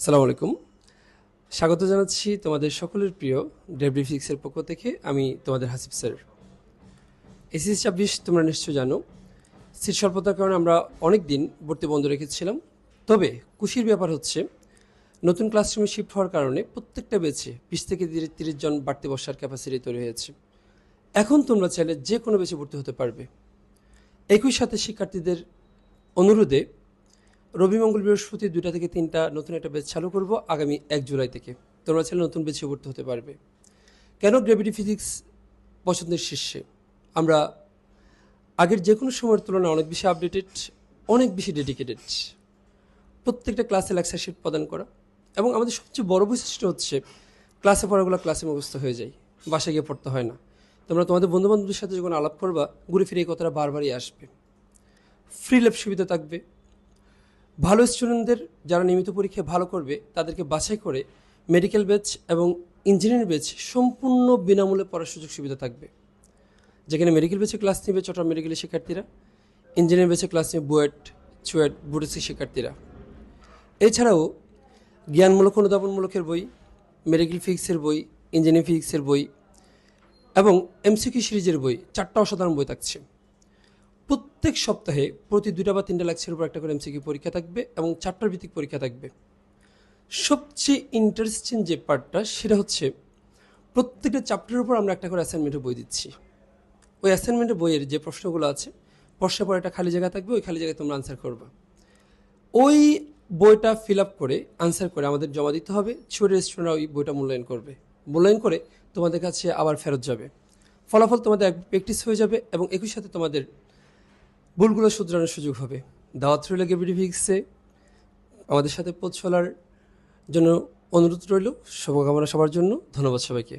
আসসালামু আলাইকুম। স্বাগত জানাচ্ছি তোমাদের সকলের প্রিয় ডেব্রি ফিজিক্সের পক্ষ থেকে। আমি তোমাদের হাসিব স্যার। এসএসসি 26 তোমরা নিশ্চয় জানো, সিট স্বল্পতার কারণে আমরা অনেক দিন ভর্তি বন্ধ রেখেছিলাম। তবে খুশির ব্যাপার হচ্ছে, নতুন ক্লাসরুমে শিফট হওয়ার কারণে প্রত্যেকটা ব্যাচে 20 থেকে 30 জন বাড়তি বসার ক্যাপাসিটি তৈরি হয়েছে। এখন তোমরা চাইলে যে কোনো ব্যাচে ভর্তি হতে পারবে। একই সাথে শিক্ষার্থীদের অনুরোধে রবি, মঙ্গল, বৃহস্পতি 2টা থেকে 3টা নতুন একটা ব্যাচ চালু করব আগামী 1 জুলাই থেকে। তোমরা চাইলে নতুন ব্যাচে ভর্তি হতে পারবে। কেন গ্র্যাভিটি ফিজিক্স পছন্দের শীর্ষে? আমরা আগের যে কোনো সময়ের তুলনায় অনেক বেশি আপডেটেড, অনেক বেশি ডেডিকেটেড। প্রত্যেকটা ক্লাসে লেকচার শিট প্রদান করা, এবং আমাদের সবচেয়ে বড় বৈশিষ্ট্য হচ্ছে ক্লাসে পড়াগুলো ক্লাসে মুখস্থ হয়ে যায়, বাসায় গিয়ে পড়তে হয় না। তোমরা তোমাদের বন্ধুবান্ধবদের সাথে যখন আলাপ করবা, ঘুরে ফিরে এই কথাটা বারবারই আসবে। ফ্রি ল্যাব সুবিধা থাকবে। ভালো স্টুডেন্টদের যারা নিয়মিত পরীক্ষায় ভালো করবে তাদেরকে বাছাই করে মেডিকেল ব্যাচ এবং ইঞ্জিনিয়ারিং ব্যাচ সম্পূর্ণ বিনামূল্যে পড়ার সুযোগ সুবিধা থাকবে। যেখানে মেডিকেল ব্যাচে ক্লাস নেবে চট্টগ্রাম মেডিকেলের শিক্ষার্থীরা, ইঞ্জিনিয়ারিং ব্যাচে ক্লাস নেবে বুয়েট, চুয়েট, বুটেসি শিক্ষার্থীরা। এছাড়াও জ্ঞানমূলক অনুধাবনমূলকের বই, মেডিকেল ফিজিক্সের বই, ইঞ্জিনিয়ারিং ফিজিক্সের বই এবং এমসিকিউ সিরিজের বই, 4টা অসাধারণ বই থাকছে। প্রত্যেক সপ্তাহে প্রতি 2টা বা 3টা লেকচারের উপর একটা করে এমসিকিউ পরীক্ষা থাকবে এবং চ্যাপ্টার ভিত্তিক পরীক্ষা থাকবে। সবচেয়ে ইন্টারেস্টিং যে পার্টটা সেটা হচ্ছে, প্রত্যেকটা চ্যাপ্টারের উপর আমরা একটা করে অ্যাসাইনমেন্টের বই দিচ্ছি। ওই অ্যাসাইনমেন্টের বইয়ের যে প্রশ্নগুলো আছে, প্রশ্নের পর একটা খালি জায়গা থাকবে, ওই খালি জায়গায় তোমরা আনসার করবা। ওই বইটা ফিল আপ করে আনসার করে আমাদের জমা দিতে হবে। ছোটের স্টুডেন্টরা ওই বইটা মূল্যায়ন করবে। মূল্যায়ন করে তোমাদের কাছে আবার ফেরত যাবে। ফলাফল তোমাদের প্র্যাকটিস হয়ে যাবে এবং একই সাথে তোমাদের ভুলগুলো শুধরানোর সুযোগ হবে। দাওয়াত রইল গ্র্যাভিটি ফিজিক্সে আমাদের সাথে পথ চলার জন্য অনুরোধ রইল। শুভকামনা সবার জন্য। ধন্যবাদ সবাইকে।